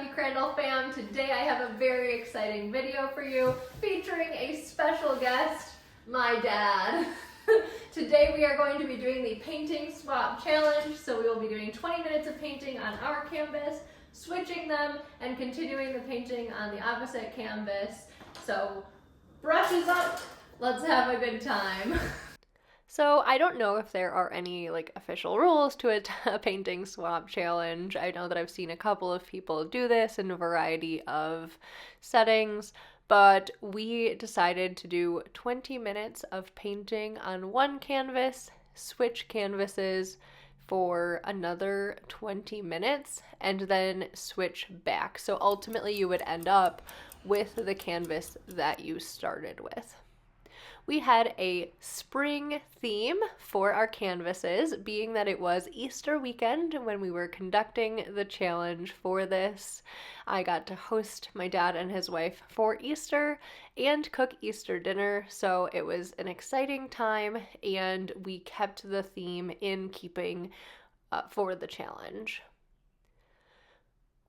Crafty Crandall fam. Today I have a very exciting video for you featuring a special guest, my dad. Today we are going to be doing the painting swap challenge. So we will be doing 20 minutes of painting on our canvas, switching them, and continuing the painting on the opposite canvas. So brushes up, let's have a good time. So I don't know if there are any official rules to a painting swap challenge. I know that I've seen a couple of people do this in a variety of settings, but we decided to do 20 minutes of painting on one canvas, switch canvases for another 20 minutes, and then switch back. So ultimately you would end up with the canvas that you started with. We had a spring theme for our canvases, being that it was Easter weekend when we were conducting the challenge for this. I got to host my dad and his wife for Easter and cook Easter dinner, so it was an exciting time, and we kept the theme in keeping for the challenge.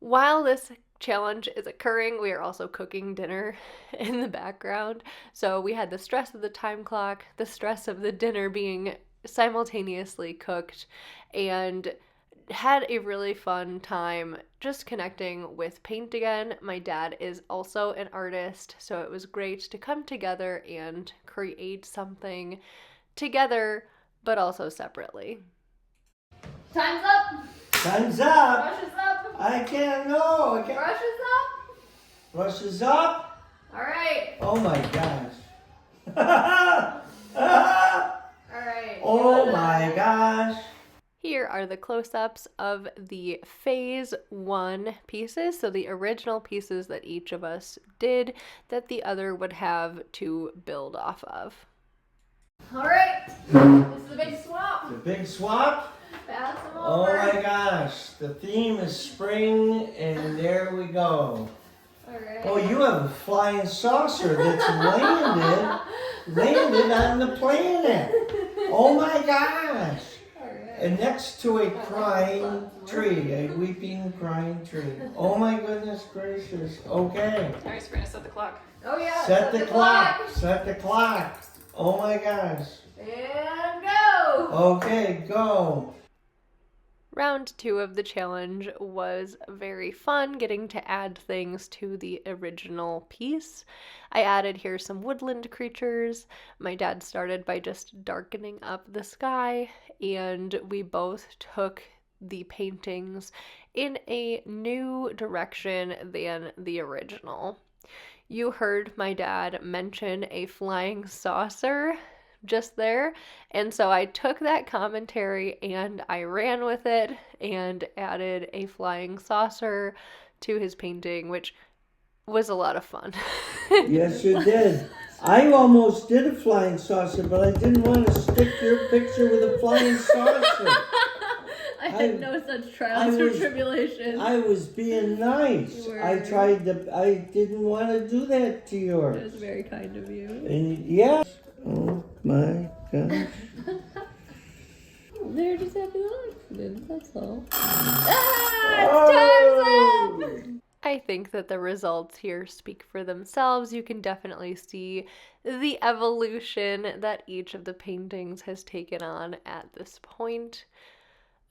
While this challenge is occurring, we are also cooking dinner in the background. So we had the stress of the time clock, the stress of the dinner being simultaneously cooked, and had a really fun time just connecting with paint again. My dad is also an artist, so it was great to come together and create something together, but also separately. Time's up! Time's up! Brushes up! I can't know. Brushes up! Brushes up! Alright. Oh my gosh. Alright. Oh my gosh. Here are the close-ups of the phase 1 pieces, so the original pieces that each of us did that the other would have to build off of. Alright, this is the big swap. The big swap? Pass them Oh over. my gosh. The theme is spring, and there we go. Alright. Oh, you have a flying saucer that's landed on the planet. Oh my gosh. And next to a crying tree, a weeping, crying tree. Oh my goodness gracious. Okay. Alright, so we're gonna set the clock. Oh yeah. Set the clock. Set the clock. Oh my gosh. And go. Okay, go. Round 2 of the challenge was very fun, getting to add things to the original piece. I added here some woodland creatures. My dad started by just darkening up the sky, and we both took the paintings in a new direction than the original. You heard my dad mention a flying saucer just there, and so I took that commentary and I ran with it and added a flying saucer to his painting, which was a lot of fun. Yes, you did. I almost did a flying saucer, but I didn't want to stick your picture with a flying saucer. I had no such trials or tribulations. I was being nice. I didn't want to do that to yours. It was very kind of you. And yeah. Oh my gosh. They're just happy accidents, that's all. Oh! Time's up! I think that the results here speak for themselves. You can definitely see the evolution that each of the paintings has taken on at this point.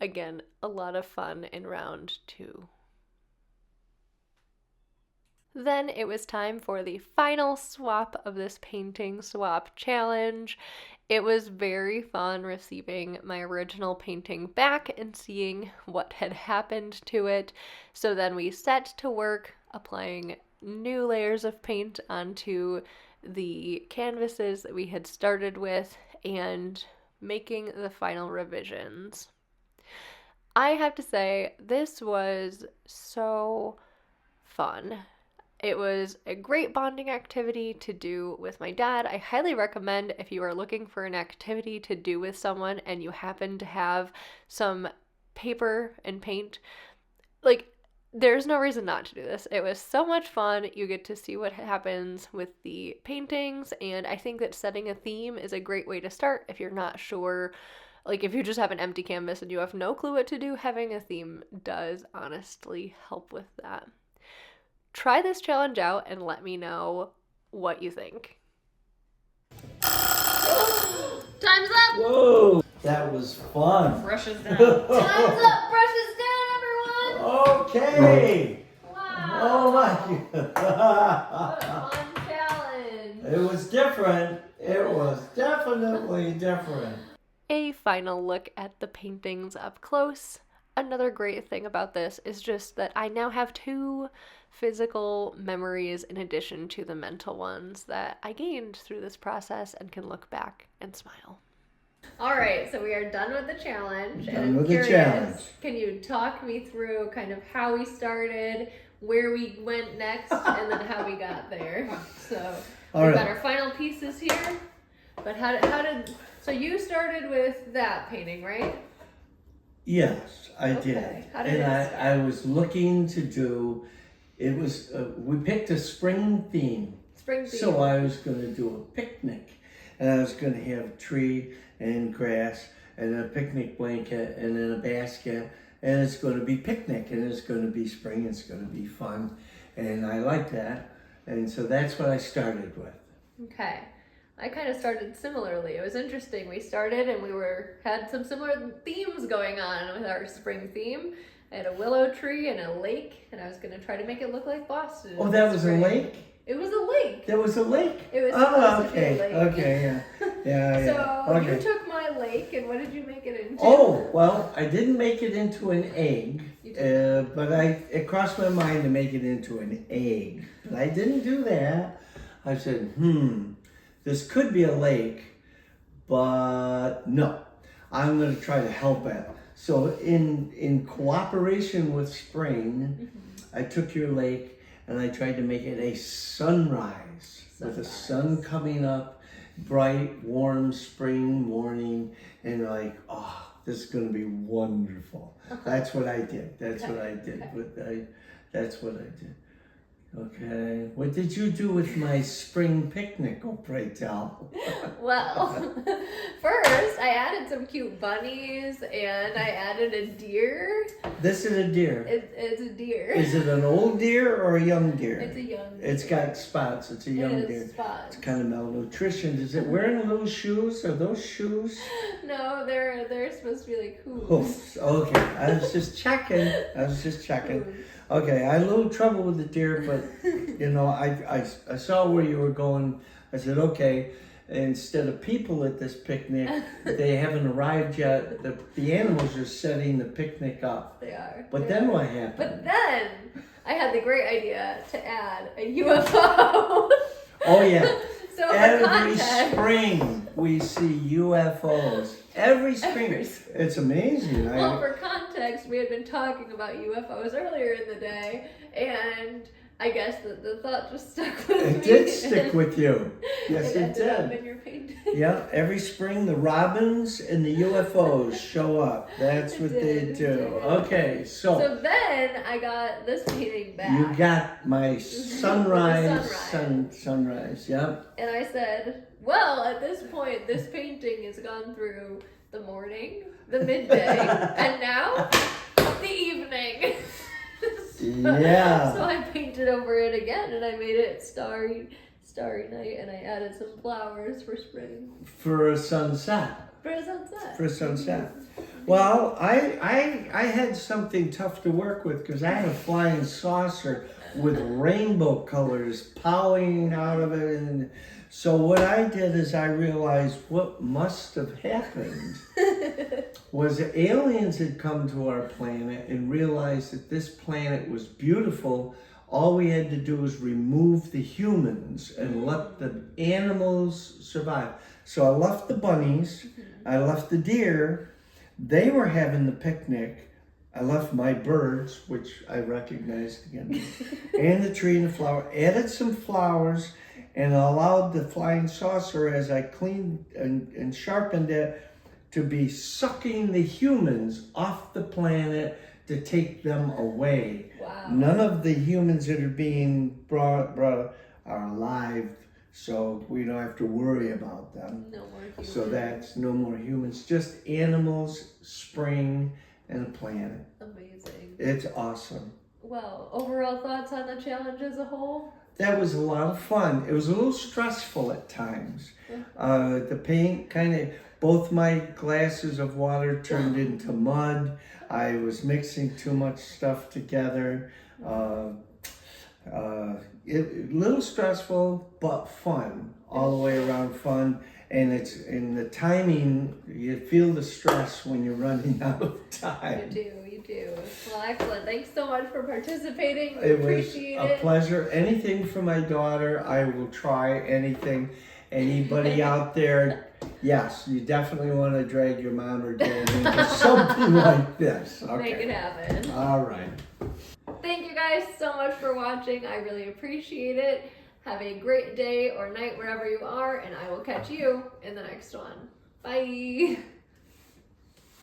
Again, a lot of fun in round 2. Then it was time for the final swap of this painting swap challenge. It was very fun receiving my original painting back and seeing what had happened to it. So then we set to work applying new layers of paint onto the canvases that we had started with and making the final revisions. I have to say, this was so fun. It was a great bonding activity to do with my dad. I highly recommend if you are looking for an activity to do with someone and you happen to have some paper and paint, there's no reason not to do this. It was so much fun. You get to see what happens with the paintings, and I think that setting a theme is a great way to start if you're not sure. If you just have an empty canvas and you have no clue what to do, having a theme does honestly help with that. Try this challenge out and let me know what you think. Time's up! Whoa, that was fun. Brushes down. Time's up! Brushes down, everyone! Okay. Wow! Oh my What God. a fun challenge! It was different. It was definitely different. A final look at the paintings up close. Another great thing about this is just that I now have 2 physical memories in addition to the mental ones that I gained through this process and can look back and smile. All right, so we are done with the challenge. Done and I'm with the curious, challenge. Can you talk me through kind of how we started, where we went next, and then how we got there? So we've got our final pieces here. But how did so you started with that painting, right? Yes, I Okay. did. How did And it start? I was looking to do, it was, we picked a spring theme. Spring theme. So I was going to do a picnic. And I was going to have a tree and grass and a picnic blanket and then a basket. And it's going to be picnic and it's going to be spring. It's going to be fun. And I like that. And so that's what I started with. Okay. I kind of started similarly. It was interesting. We started and we had some similar themes going on with our spring theme. I had a willow tree and a lake, and I was going to try to make it look like Boston. Oh, that was a lake? It was a lake. There was a lake? It was Oh, supposed to be a okay. lake. Okay, yeah. Yeah, So yeah. Okay. you took my lake, and what did you make it into? Oh, well, I didn't make it into an egg, You didn't. but it crossed my mind to make it into an egg. But I didn't do that. I said, this could be a lake, but no, I'm going to try to help it. So in cooperation with spring, I took your lake and I tried to make it a sunrise. With the sun coming up, bright, warm spring morning, and like, oh, this is going to be wonderful. That's what I did. That's what I did. That's what I did. Okay. What did you do with my spring picnic, oh pray tell? Well, first I added some cute bunnies and I added a deer. This is a deer. It's a deer. Is it an old deer or a young deer? It's a young deer. It's got spots. It's a young It deer. has spots. It's kind of malnutrition. Is it wearing little shoes? Are those shoes? No, they're supposed to be like hooves. Oh, okay. I was just checking. Okay, I had a little trouble with the deer, but you know, I saw where you were going. I said, okay, instead of people at this picnic, they haven't arrived yet. The animals are setting the picnic up. They are. But then what happened? But then I had the great idea to add a UFO. Oh yeah. So for Every context, spring we see UFOs. Every spring. It's amazing. well, for context, we had been talking about UFOs earlier in the day, and I guess the thought just stuck with me. It did stick with you. Yes, it ended up did. in your painting. Yeah, every spring the robins and the UFOs show up. That's what they do. Okay, So then I got this painting back. you got my sunrise, sunrise. sunrise, yep. And I said, well, at this point, this painting has gone through the morning, the midday, and now the evening. Yeah. So I painted over it again, and I made it starry night, and I added some flowers for spring. For a sunset. For a sunset. For a sunset. Well, I had something tough to work with because I had a flying saucer with rainbow colors pouring out of it. And so what I did is I realized what must have happened was that aliens had come to our planet and realized that this planet was beautiful. All we had to do was remove the humans and let the animals survive. So I left the bunnies, I left the deer, they were having the picnic. I left my birds, which I recognized again, and the tree and the flower, added some flowers, and allowed the flying saucer, as I cleaned and sharpened it, to be sucking the humans off the planet to take them away. Wow. None of the humans that are being brought are alive, so we don't have to worry about them. No more humans. So that's no more humans, just animals, spring, and a planet. Amazing. It's awesome. Well, overall thoughts on the challenge as a whole? That was a lot of fun. It was a little stressful at times. The paint kind of, both my glasses of water turned into mud. I was mixing too much stuff together. Little stressful, but fun. All the way around fun. And it's in the timing, you feel the stress when you're running out of time. You do. Well, excellent. Thanks so much for participating. We It appreciate was a pleasure. Anything for my daughter, I will try anything. Anybody out there, yes, you definitely want to drag your mom or dad into something like this. Okay. Make it happen. All right. Thank you guys so much for watching. I really appreciate it. Have a great day or night wherever you are, and I will catch you in the next one. Bye.